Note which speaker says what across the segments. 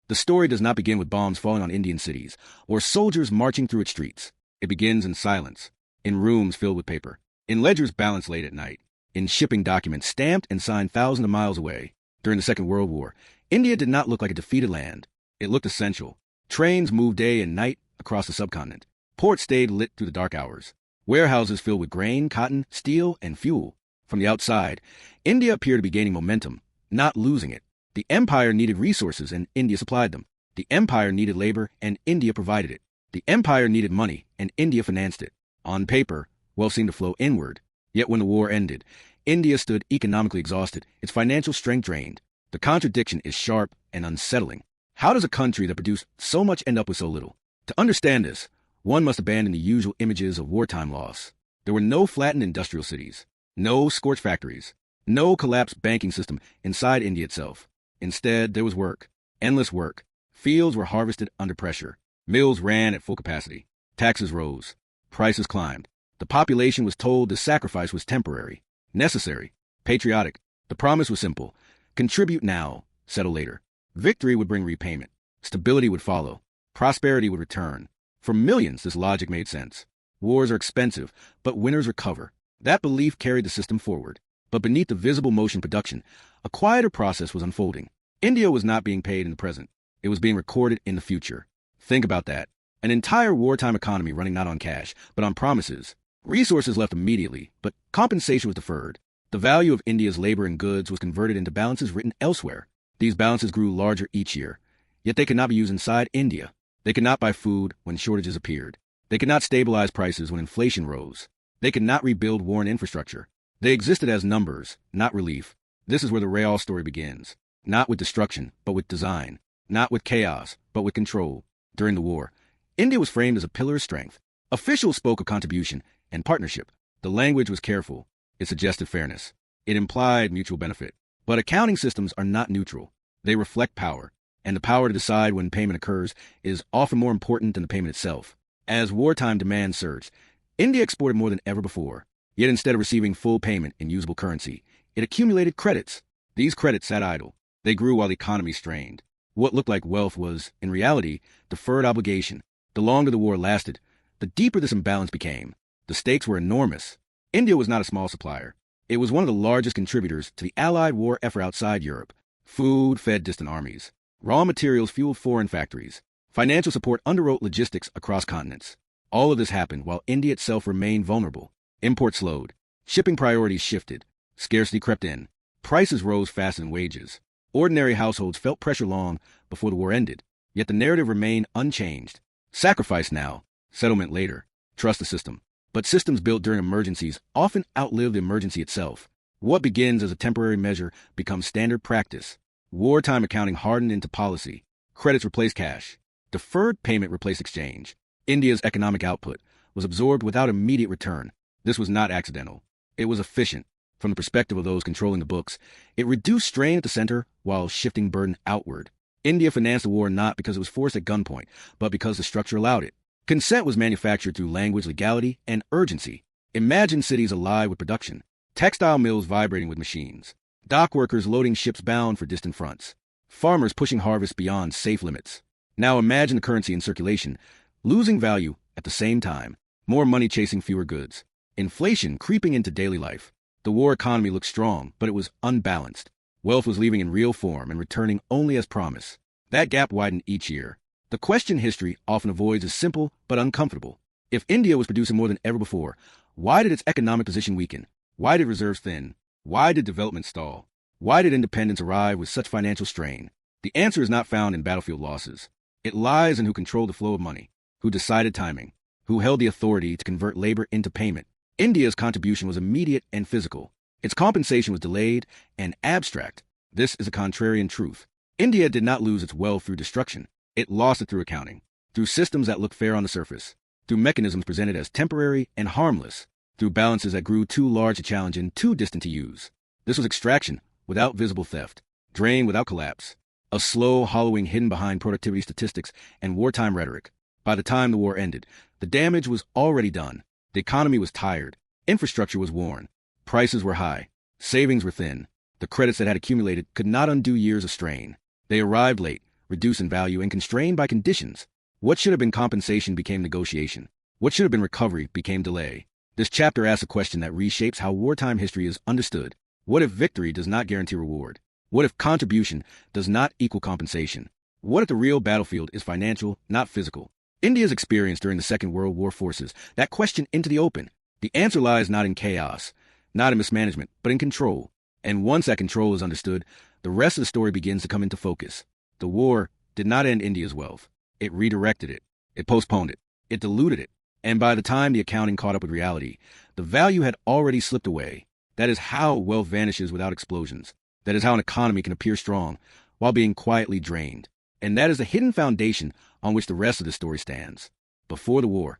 Speaker 1: The story does not begin with bombs falling on Indian cities or soldiers marching through its streets. It begins in silence, in rooms filled with paper, in ledgers balanced late at night, in shipping documents stamped and signed thousands of miles away. During the Second World War, India did not look like a defeated land. It looked essential. Trains moved day and night across the subcontinent. Ports stayed lit through the dark hours. Warehouses filled with grain, cotton, steel, and fuel. From the outside, India appeared to be gaining momentum, not losing it. The empire needed resources, and India supplied them. The empire needed labor, and India provided it. The empire needed money, and India financed it. On paper, wealth seemed to flow inward. Yet when the war ended, India stood economically exhausted, its financial strength drained. The contradiction is sharp and unsettling. How does a country that produced so much end up with so little? To understand this, one must abandon the usual images of wartime loss. There were no flattened industrial cities, no scorched factories, no collapsed banking system inside India itself. Instead, there was work, endless work. Fields were harvested under pressure. Mills ran at full capacity. Taxes rose. Prices climbed. The population was told the sacrifice was temporary, necessary, patriotic. The promise was simple. Contribute now, settle later. Victory would bring repayment. Stability would follow. Prosperity would return. For millions, this logic made sense. Wars are expensive, but winners recover. That belief carried the system forward. But beneath the visible motion production, a quieter process was unfolding. India was not being paid in the present. It was being recorded in the future. Think about that. An entire wartime economy running not on cash, but on promises. Resources left immediately, but compensation was deferred. The value of India's labor and goods was converted into balances written elsewhere. These balances grew larger each year. Yet they could not be used inside India. They could not buy food when shortages appeared. They could not stabilize prices when inflation rose. They could not rebuild worn infrastructure. They existed as numbers, not relief. This is where the real story begins. Not with destruction, but with design. Not with chaos, but with control. During the war, India was framed as a pillar of strength. Officials spoke of contribution and partnership. The language was careful. It suggested fairness. It implied mutual benefit. But accounting systems are not neutral. They reflect power. And the power to decide when payment occurs is often more important than the payment itself. As wartime demand surged, India exported more than ever before. Yet instead of receiving full payment in usable currency, it accumulated credits. These credits sat idle. They grew while the economy strained. What looked like wealth was, in reality, deferred obligation. The longer the war lasted, the deeper this imbalance became. The stakes were enormous. India was not a small supplier. It was one of the largest contributors to the Allied war effort outside Europe. Food fed distant armies. Raw materials fueled foreign factories. Financial support underwrote logistics across continents. All of this happened while India itself remained vulnerable. Imports slowed. Shipping priorities shifted. Scarcity crept in. Prices rose faster than wages. Ordinary households felt pressure long before the war ended. Yet the narrative remained unchanged. Sacrifice now, settlement later. Trust the system. But systems built during emergencies often outlive the emergency itself. What begins as a temporary measure becomes standard practice. Wartime accounting hardened into policy. Credits replaced cash. Deferred payment replaced exchange. India's economic output was absorbed without immediate return. This was not accidental. It was efficient. From the perspective of those controlling the books, it reduced strain at the center while shifting burden outward. India financed the war not because it was forced at gunpoint, but because the structure allowed it. Consent was manufactured through language, legality, and urgency. Imagine cities alive with production. Textile mills vibrating with machines. Dock workers loading ships bound for distant fronts. Farmers pushing harvests beyond safe limits. Now imagine the currency in circulation, losing value at the same time. More money chasing fewer goods. Inflation creeping into daily life. The war economy looked strong, but it was unbalanced. Wealth was leaving in real form and returning only as promise. That gap widened each year. The question history often avoids is simple but uncomfortable. If India was producing more than ever before, why did its economic position weaken? Why did reserves thin? Why did development stall? Why did independence arrive with such financial strain? The answer is not found in battlefield losses. It lies in who controlled the flow of money, who decided timing, who held the authority to convert labor into payment. India's contribution was immediate and physical. Its compensation was delayed and abstract. This is a contrarian truth. India did not lose its wealth through destruction. It lost it through accounting, through systems that looked fair on the surface, through mechanisms presented as temporary and harmless, through balances that grew too large to challenge and too distant to use. This was extraction without visible theft, drain without collapse, a slow hollowing hidden behind productivity statistics and wartime rhetoric. By the time the war ended, the damage was already done. The economy was tired. Infrastructure was worn. Prices were high. Savings were thin. The credits that had accumulated could not undo years of strain. They arrived late, reduced in value, and constrained by conditions. What should have been compensation became negotiation. What should have been recovery became delay. This chapter asks a question that reshapes how wartime history is understood. What if victory does not guarantee reward? What if contribution does not equal compensation? What if the real battlefield is financial, not physical? India's experience during the Second World War forces that question into the open. The answer lies not in chaos, not in mismanagement, but in control. And once that control is understood, the rest of the story begins to come into focus. The war did not end India's wealth. It redirected it. It postponed it. It diluted it. And by the time the accounting caught up with reality, the value had already slipped away. That is how wealth vanishes without explosions. That is how an economy can appear strong while being quietly drained. And that is the hidden foundation on which the rest of the story stands. Before the war,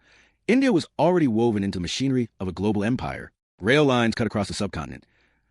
Speaker 1: India was already woven into the machinery of a global empire. Rail lines cut across the subcontinent,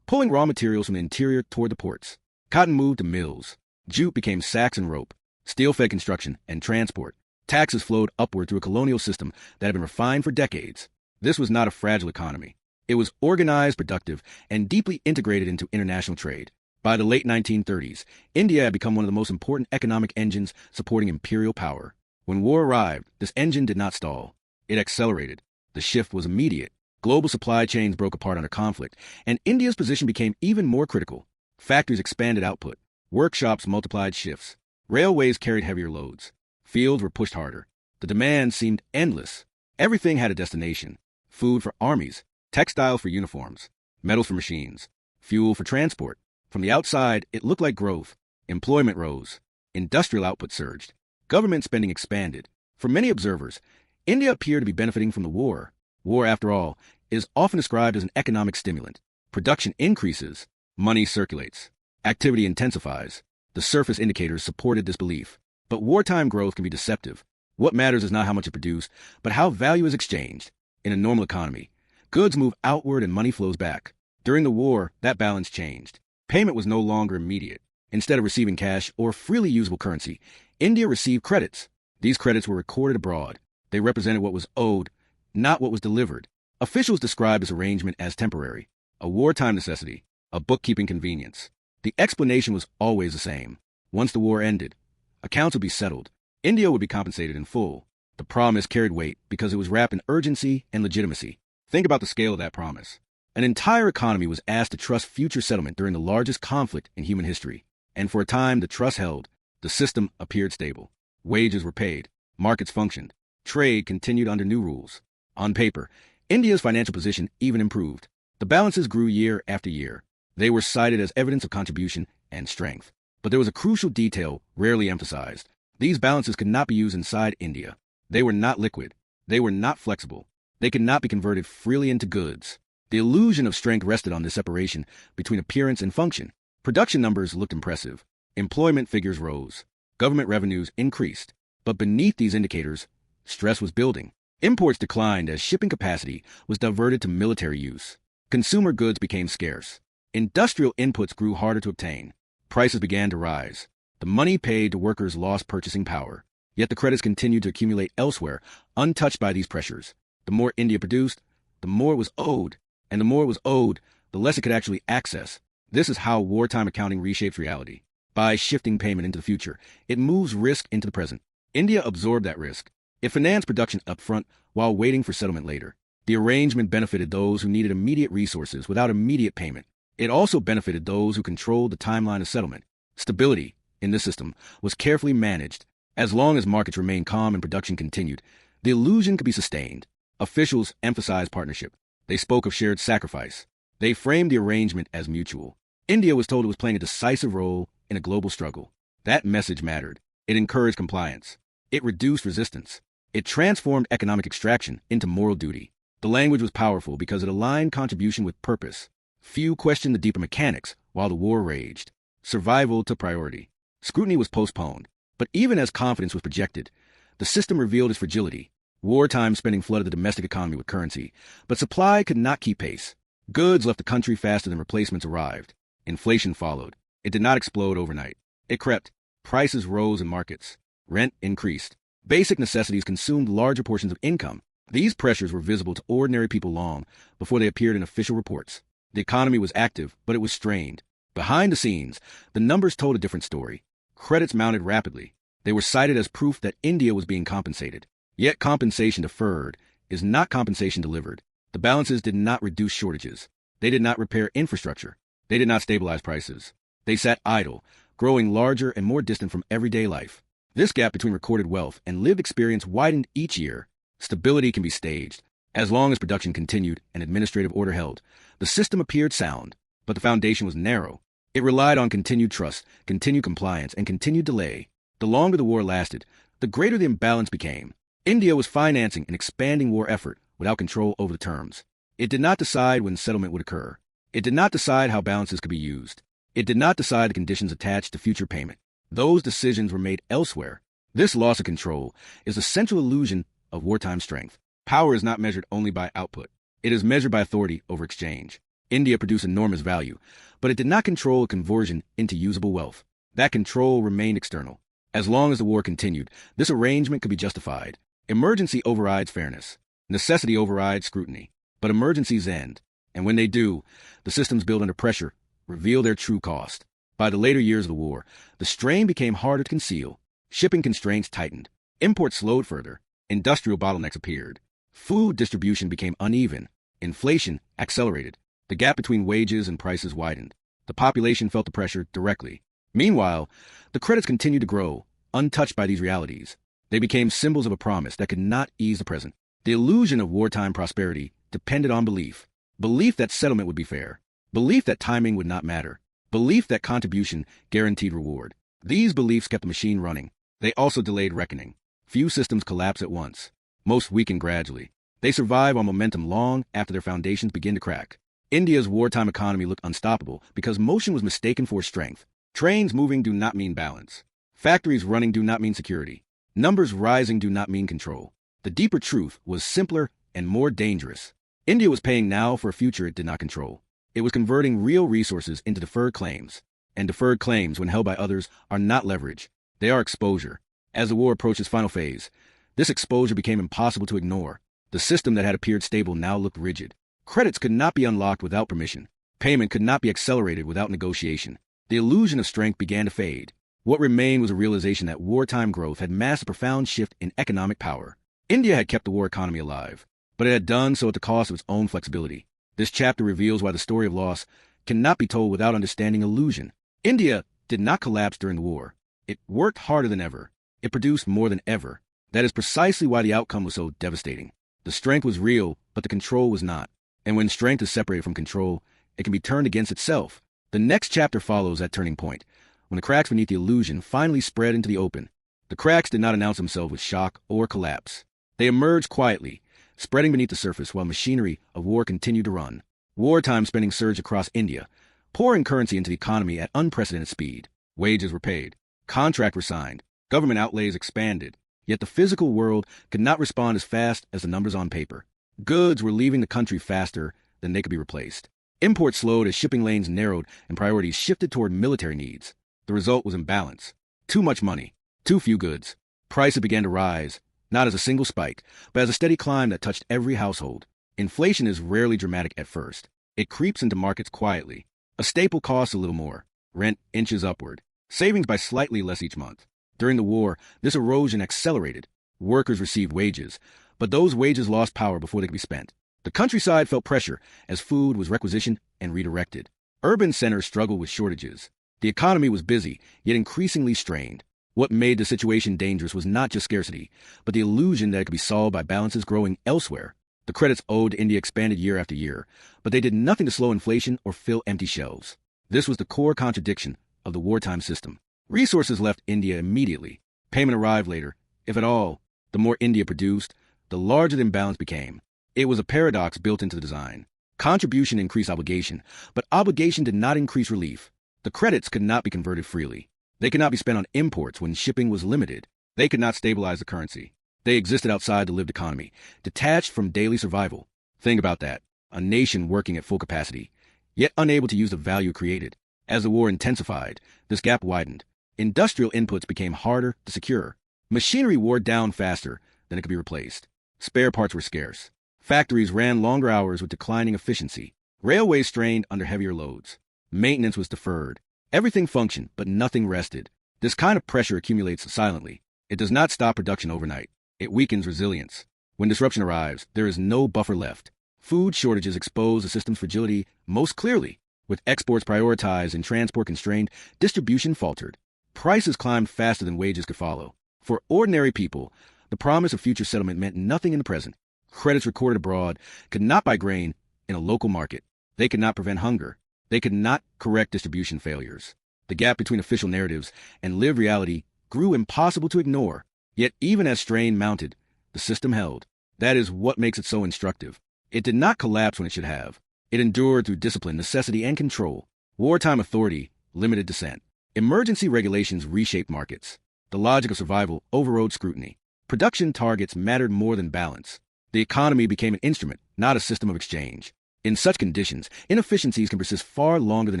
Speaker 1: pulling raw materials from the interior toward the ports. Cotton moved to mills. Jute became sacks and rope. Steel fed construction and transport. Taxes flowed upward through a colonial system that had been refined for decades. This was not a fragile economy. It was organized, productive, and deeply integrated into international trade. By the late 1930s, India had become one of the most important economic engines supporting imperial power. When war arrived, this engine did not stall. It accelerated. The shift was immediate. Global supply chains broke apart under conflict, and India's position became even more critical. Factories expanded output. Workshops multiplied shifts. Railways carried heavier loads. Fields were pushed harder. The demand seemed endless. Everything had a destination. Food for armies, textiles for uniforms, metals for machines, fuel for transport. From the outside, it looked like growth. Employment rose. Industrial output surged. Government spending expanded. For many observers, India appeared to be benefiting from the war. War, after all, is often described as an economic stimulant. Production increases. Money circulates. Activity intensifies. The surface indicators supported this belief. But wartime growth can be deceptive. What matters is not how much is produced, but how value is exchanged. In a normal economy, goods move outward and money flows back. During the war, that balance changed. Payment was no longer immediate. Instead of receiving cash or freely usable currency, India received credits. These credits were recorded abroad. They represented what was owed, not what was delivered. Officials described this arrangement as temporary, a wartime necessity, a bookkeeping convenience. The explanation was always the same. Once the war ended, accounts would be settled. India would be compensated in full. The promise carried weight because it was wrapped in urgency and legitimacy. Think about the scale of that promise. An entire economy was asked to trust future settlement during the largest conflict in human history. And for a time, the trust held. The system appeared stable. Wages were paid. Markets functioned. Trade continued under new rules. On paper, India's financial position even improved. The balances grew year after year. They were cited as evidence of contribution and strength. But there was a crucial detail rarely emphasized. These balances could not be used inside India. They were not liquid. They were not flexible. They could not be converted freely into goods. The illusion of strength rested on this separation between appearance and function. Production numbers looked impressive. Employment figures rose. Government revenues increased. But beneath these indicators, stress was building. Imports declined as shipping capacity was diverted to military use. Consumer goods became scarce. Industrial inputs grew harder to obtain. Prices began to rise. The money paid to workers lost purchasing power. Yet the credits continued to accumulate elsewhere, untouched by these pressures. The more India produced, the more it was owed. And the more it was owed, the less it could actually access. This is how wartime accounting reshapes reality. By shifting payment into the future, it moves risk into the present. India absorbed that risk. It financed production up front while waiting for settlement later. The arrangement benefited those who needed immediate resources without immediate payment. It also benefited those who controlled the timeline of settlement. Stability, in this system, was carefully managed. As long as markets remained calm and production continued, the illusion could be sustained. Officials emphasized partnership. They spoke of shared sacrifice. They framed the arrangement as mutual. India was told it was playing a decisive role in a global struggle. That message mattered. It encouraged compliance. It reduced resistance. It transformed economic extraction into moral duty. The language was powerful because it aligned contribution with purpose. Few questioned the deeper mechanics while the war raged. Survival took priority. Scrutiny was postponed. But even as confidence was projected, the system revealed its fragility. Wartime spending flooded the domestic economy with currency, but supply could not keep pace. Goods left the country faster than replacements arrived. Inflation followed. It did not explode overnight. It crept. Prices rose in markets. Rent increased. Basic necessities consumed larger portions of income. These pressures were visible to ordinary people long before they appeared in official reports. The economy was active, but it was strained. Behind the scenes, the numbers told a different story. Credits mounted rapidly. They were cited as proof that India was being compensated. Yet compensation deferred is not compensation delivered. The balances did not reduce shortages. They did not repair infrastructure. They did not stabilize prices. They sat idle, growing larger and more distant from everyday life. This gap between recorded wealth and lived experience widened each year. Stability can be staged. As long as production continued and administrative order held, the system appeared sound, but the foundation was narrow. It relied on continued trust, continued compliance, and continued delay. The longer the war lasted, the greater the imbalance became. India was financing an expanding war effort without control over the terms. It did not decide when settlement would occur. It did not decide how balances could be used. It did not decide the conditions attached to future payment. Those decisions were made elsewhere. This loss of control is the central illusion of wartime strength. Power is not measured only by output. It is measured by authority over exchange. India produced enormous value, but it did not control a conversion into usable wealth. That control remained external. As long as the war continued, this arrangement could be justified. Emergency overrides fairness. Necessity overrides scrutiny. But emergencies end, and when they do, the systems built under pressure reveal their true cost. By the later years of the war, the strain became harder to conceal. Shipping constraints tightened. Imports slowed further. Industrial bottlenecks appeared. Food distribution became uneven. Inflation accelerated. The gap between wages and prices widened. The population felt the pressure directly. Meanwhile, the credits continued to grow, untouched by these realities. They became symbols of a promise that could not ease the present. The illusion of wartime prosperity depended on belief. Belief that settlement would be fair. Belief that timing would not matter. Belief that contribution guaranteed reward. These beliefs kept the machine running. They also delayed reckoning. Few systems collapse at once. Most weaken gradually. They survive on momentum long after their foundations begin to crack. India's wartime economy looked unstoppable because motion was mistaken for strength. Trains moving do not mean balance. Factories running do not mean security. Numbers rising do not mean control. The deeper truth was simpler and more dangerous. India was paying now for a future it did not control. It was converting real resources into deferred claims. And deferred claims, when held by others, are not leverage. They are exposure. As the war approached its final phase, this exposure became impossible to ignore. The system that had appeared stable now looked rigid. Credits could not be unlocked without permission. Payment could not be accelerated without negotiation. The illusion of strength began to fade. What remained was a realization that wartime growth had masked a profound shift in economic power. India had kept the war economy alive, but it had done so at the cost of its own flexibility. This chapter reveals why the story of loss cannot be told without understanding illusion. India did not collapse during the war. It worked harder than ever. It produced more than ever. That is precisely why the outcome was so devastating. The strength was real, but the control was not. And when strength is separated from control, it can be turned against itself. The next chapter follows that turning point, when the cracks beneath the illusion finally spread into the open. The cracks did not announce themselves with shock or collapse. They emerged quietly, spreading beneath the surface while machinery of war continued to run. Wartime spending surged across India, pouring currency into the economy at unprecedented speed. Wages were paid. Contracts were signed. Government outlays expanded. Yet the physical world could not respond as fast as the numbers on paper. Goods were leaving the country faster than they could be replaced. Imports slowed as shipping lanes narrowed and priorities shifted toward military needs. The result was imbalance. Too much money. Too few goods. Prices began to rise, not as a single spike, but as a steady climb that touched every household. Inflation is rarely dramatic at first. It creeps into markets quietly. A staple costs a little more. Rent inches upward. Savings by slightly less each month. During the war, this erosion accelerated. Workers received wages, but those wages lost power before they could be spent. The countryside felt pressure as food was requisitioned and redirected. Urban centers struggled with shortages. The economy was busy, yet increasingly strained. What made the situation dangerous was not just scarcity, but the illusion that it could be solved by balances growing elsewhere. The credits owed to India expanded year after year, but they did nothing to slow inflation or fill empty shelves. This was the core contradiction of the wartime system. Resources left India immediately. Payment arrived later, if at all. The more India produced, the larger the imbalance became. It was a paradox built into the design. Contribution increased obligation, but obligation did not increase relief. The credits could not be converted freely. They could not be spent on imports when shipping was limited. They could not stabilize the currency. They existed outside the lived economy, detached from daily survival. Think about that. A nation working at full capacity, yet unable to use the value created. As the war intensified, this gap widened. Industrial inputs became harder to secure. Machinery wore down faster than it could be replaced. Spare parts were scarce. Factories ran longer hours with declining efficiency. Railways strained under heavier loads. Maintenance was deferred. Everything functioned, but nothing rested. This kind of pressure accumulates silently. It does not stop production overnight. It weakens resilience. When disruption arrives, there is no buffer left. Food shortages expose the system's fragility most clearly. With exports prioritized and transport constrained, distribution faltered. Prices climbed faster than wages could follow. For ordinary people, the promise of future settlement meant nothing in the present. Credits recorded abroad could not buy grain in a local market. They could not prevent hunger. They could not correct distribution failures. The gap between official narratives and lived reality grew impossible to ignore. Yet even as strain mounted, the system held. That is what makes it so instructive. It did not collapse when it should have. It endured through discipline, necessity, and control. Wartime authority limited dissent. Emergency regulations reshaped markets. The logic of survival overrode scrutiny. Production targets mattered more than balance. The economy became an instrument, not a system of exchange. In such conditions, inefficiencies can persist far longer than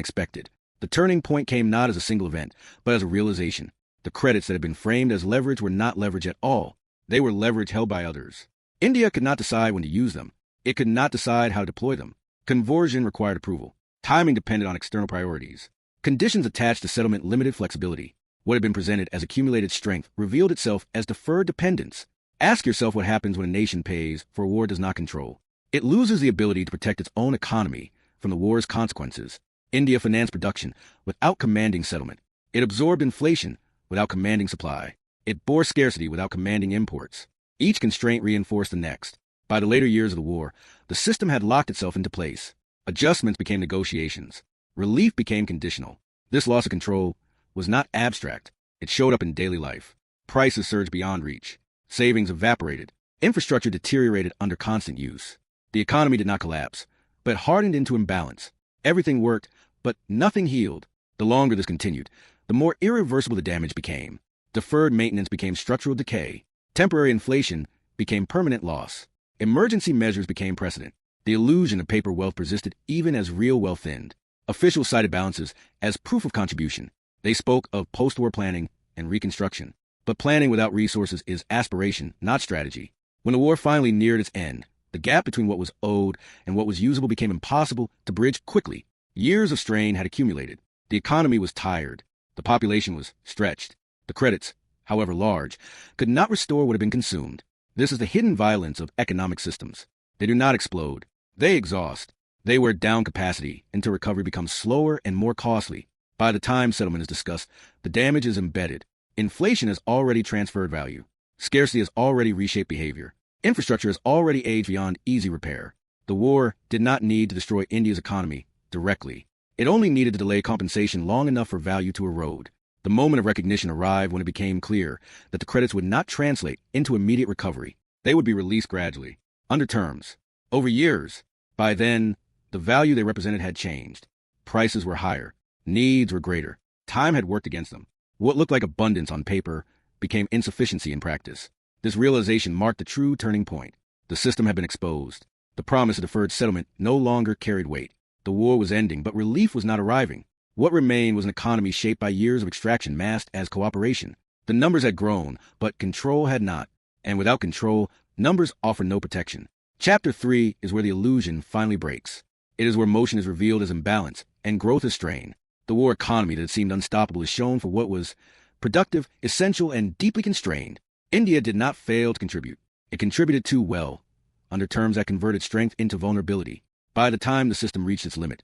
Speaker 1: expected. The turning point came not as a single event, but as a realization. The credits that had been framed as leverage were not leverage at all. They were leverage held by others. India could not decide when to use them. It could not decide how to deploy them. Conversion required approval. Timing depended on external priorities. Conditions attached to settlement limited flexibility. What had been presented as accumulated strength revealed itself as deferred dependence. Ask yourself what happens when a nation pays for a war it does not control. It loses the ability to protect its own economy from the war's consequences. India financed production without commanding settlement. It absorbed inflation without commanding supply. It bore scarcity without commanding imports. Each constraint reinforced the next. By the later years of the war, the system had locked itself into place. Adjustments became negotiations. Relief became conditional. This loss of control was not abstract. It showed up in daily life. Prices surged beyond reach. Savings evaporated. Infrastructure deteriorated under constant use. The economy did not collapse, but hardened into imbalance. Everything worked, but nothing healed. The longer this continued, the more irreversible the damage became. Deferred maintenance became structural decay. Temporary inflation became permanent loss. Emergency measures became precedent. The illusion of paper wealth persisted even as real wealth thinned. Officials cited balances as proof of contribution. They spoke of post-war planning and reconstruction. But planning without resources is aspiration, not strategy. When the war finally neared its end, the gap between what was owed and what was usable became impossible to bridge quickly. Years of strain had accumulated. The economy was tired. The population was stretched. The credits, however large, could not restore what had been consumed. This is the hidden violence of economic systems. They do not explode. They exhaust. They wear down capacity until recovery becomes slower and more costly. By the time settlement is discussed, the damage is embedded. Inflation has already transferred value. Scarcity has already reshaped behavior. Infrastructure has already aged beyond easy repair. The war did not need to destroy India's economy directly. It only needed to delay compensation long enough for value to erode. The moment of recognition arrived when it became clear that the credits would not translate into immediate recovery. They would be released gradually, under terms, over years. By then, the value they represented had changed. Prices were higher. Needs were greater. Time had worked against them. What looked like abundance on paper became insufficiency in practice. This realization marked the true turning point. The system had been exposed. The promise of deferred settlement no longer carried weight. The war was ending, but relief was not arriving. What remained was an economy shaped by years of extraction masked as cooperation. The numbers had grown, but control had not. And without control, numbers offer no protection. Chapter 3 is where the illusion finally breaks. It is where motion is revealed as imbalance and growth is strain. The war economy that seemed unstoppable is shown for what was productive, essential, and deeply constrained. India did not fail to contribute. It contributed too well, under terms that converted strength into vulnerability. By the time the system reached its limit,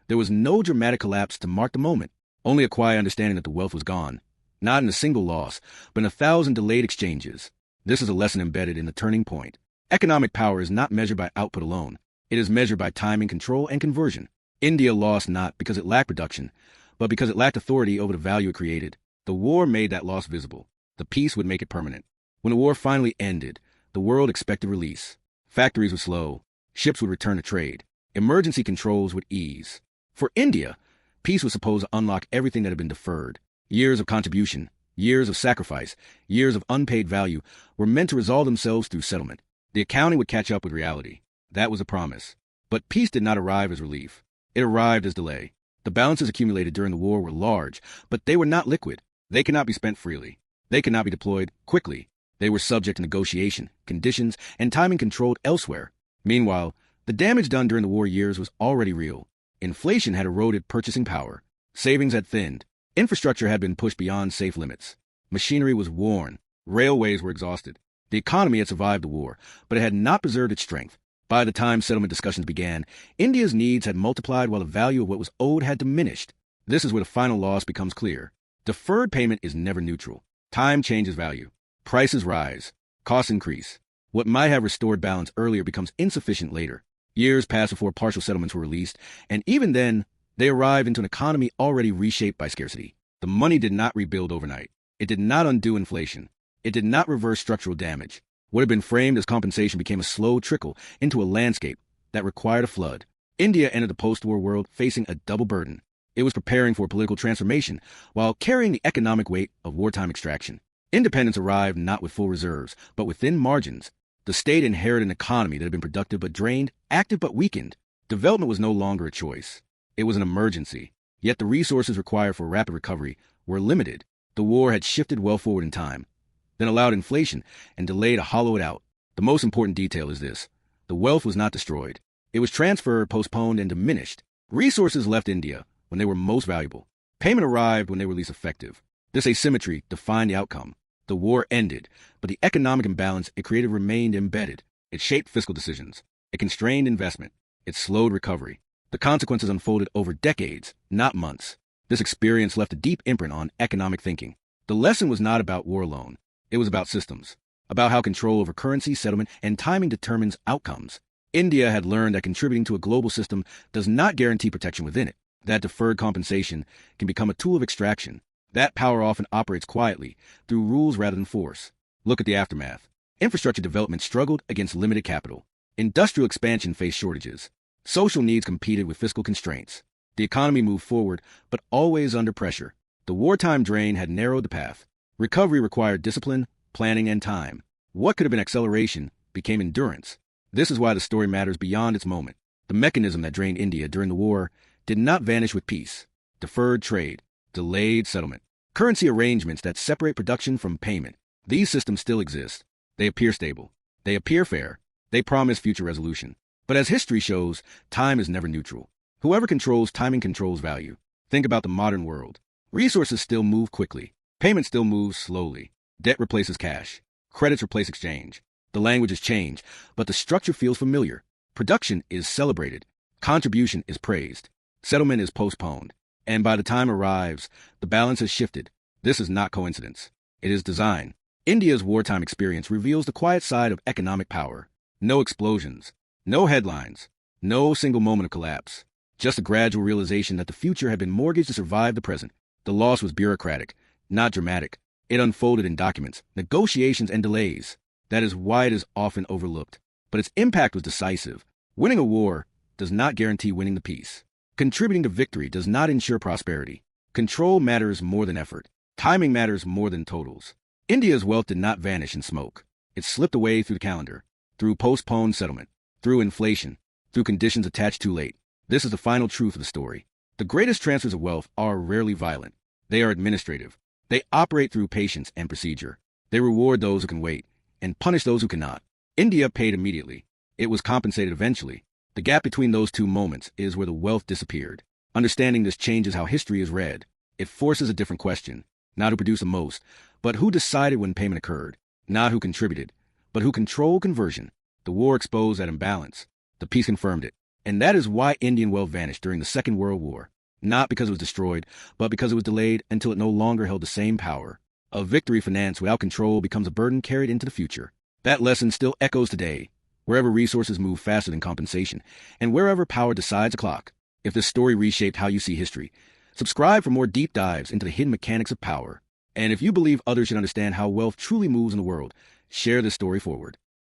Speaker 1: there was no dramatic collapse to mark the moment, only a quiet understanding that the wealth was gone, not in a single loss, but in 1,000 delayed exchanges. This is a lesson embedded in the turning point. Economic power is not measured by output alone. It is measured by timing, control, and conversion. India lost not because it lacked production, but because it lacked authority over the value it created. The war made that loss visible. The peace would make it permanent. When the war finally ended, the world expected release. Factories would slow. Ships would return to trade. Emergency controls would ease. For India, peace was supposed to unlock everything that had been deferred. Years of contribution, years of sacrifice, years of unpaid value were meant to resolve themselves through settlement. The accounting would catch up with reality. That was a promise. But peace did not arrive as relief. It arrived as delay. The balances accumulated during the war were large, but they were not liquid. They could not be spent freely. They could not be deployed quickly. They were subject to negotiation, conditions, and timing controlled elsewhere. Meanwhile, the damage done during the war years was already real. Inflation had eroded purchasing power. Savings had thinned. Infrastructure had been pushed beyond safe limits. Machinery was worn. Railways were exhausted. The economy had survived the war, but it had not preserved its strength. By the time settlement discussions began, India's needs had multiplied while the value of what was owed had diminished. This is where the final loss becomes clear. Deferred payment is never neutral. Time changes value. Prices rise. Costs increase. What might have restored balance earlier becomes insufficient later. Years pass before partial settlements were released, and even then, they arrived into an economy already reshaped by scarcity. The money did not rebuild overnight. It did not undo inflation. It did not reverse structural damage. What had been framed as compensation became a slow trickle into a landscape that required a flood. India entered the post-war world facing a double burden. It was preparing for political transformation while carrying the economic weight of wartime extraction. Independence arrived not with full reserves, but within margins. The state inherited an economy that had been productive but drained, active but weakened. Development was no longer a choice. It was an emergency. Yet the resources required for rapid recovery were limited. The war had shifted well forward in time, then allowed inflation and delay to hollow it out. The most important detail is this. The wealth was not destroyed. It was transferred, postponed, and diminished. Resources left India when they were most valuable. Payment arrived when they were least effective. This asymmetry defined the outcome. The war ended, but the economic imbalance it created remained embedded. It shaped fiscal decisions. It constrained investment. It slowed recovery. The consequences unfolded over decades, not months. This experience left a deep imprint on economic thinking. The lesson was not about war alone. It was about systems, about how control over currency, settlement, and timing determines outcomes. India had learned that contributing to a global system does not guarantee protection within it. That deferred compensation can become a tool of extraction. That power often operates quietly, through rules rather than force. Look at the aftermath. Infrastructure development struggled against limited capital. Industrial expansion faced shortages. Social needs competed with fiscal constraints. The economy moved forward, but always under pressure. The wartime drain had narrowed the path. Recovery required discipline, planning, and time. What could have been acceleration became endurance. This is why the story matters beyond its moment. The mechanism that drained India during the war did not vanish with peace. Deferred trade, delayed settlement, currency arrangements that separate production from payment. These systems still exist. They appear stable. They appear fair. They promise future resolution. But as history shows, time is never neutral. Whoever controls timing controls value. Think about the modern world. Resources still move quickly. Payment still moves slowly. Debt replaces cash. Credits replace exchange. The language has changed, but the structure feels familiar. Production is celebrated. Contribution is praised. Settlement is postponed. And by the time arrives, the balance has shifted. This is not coincidence. It is design. India's wartime experience reveals the quiet side of economic power. No explosions. No headlines. No single moment of collapse. Just a gradual realization that the future had been mortgaged to survive the present. The loss was bureaucratic, not dramatic. It unfolded in documents, negotiations, and delays. That is why it is often overlooked. But its impact was decisive. Winning a war does not guarantee winning the peace. Contributing to victory does not ensure prosperity. Control matters more than effort. Timing matters more than totals. India's wealth did not vanish in smoke. It slipped away through the calendar, through postponed settlement, through inflation, through conditions attached too late. This is the final truth of the story. The greatest transfers of wealth are rarely violent. They are administrative. They operate through patience and procedure. They reward those who can wait and punish those who cannot. India paid immediately. It was compensated eventually. The gap between those two moments is where the wealth disappeared. Understanding this changes how history is read. It forces a different question. Not who produced the most, but who decided when payment occurred. Not who contributed, but who controlled conversion. The war exposed that imbalance. The peace confirmed it. And that is why Indian wealth vanished during the Second World War. Not because it was destroyed, but because it was delayed until it no longer held the same power. A victory financed without control becomes a burden carried into the future. That lesson still echoes today, wherever resources move faster than compensation, and wherever power decides a clock. If this story reshaped how you see history, subscribe for more deep dives into the hidden mechanics of power. And if you believe others should understand how wealth truly moves in the world, share this story forward.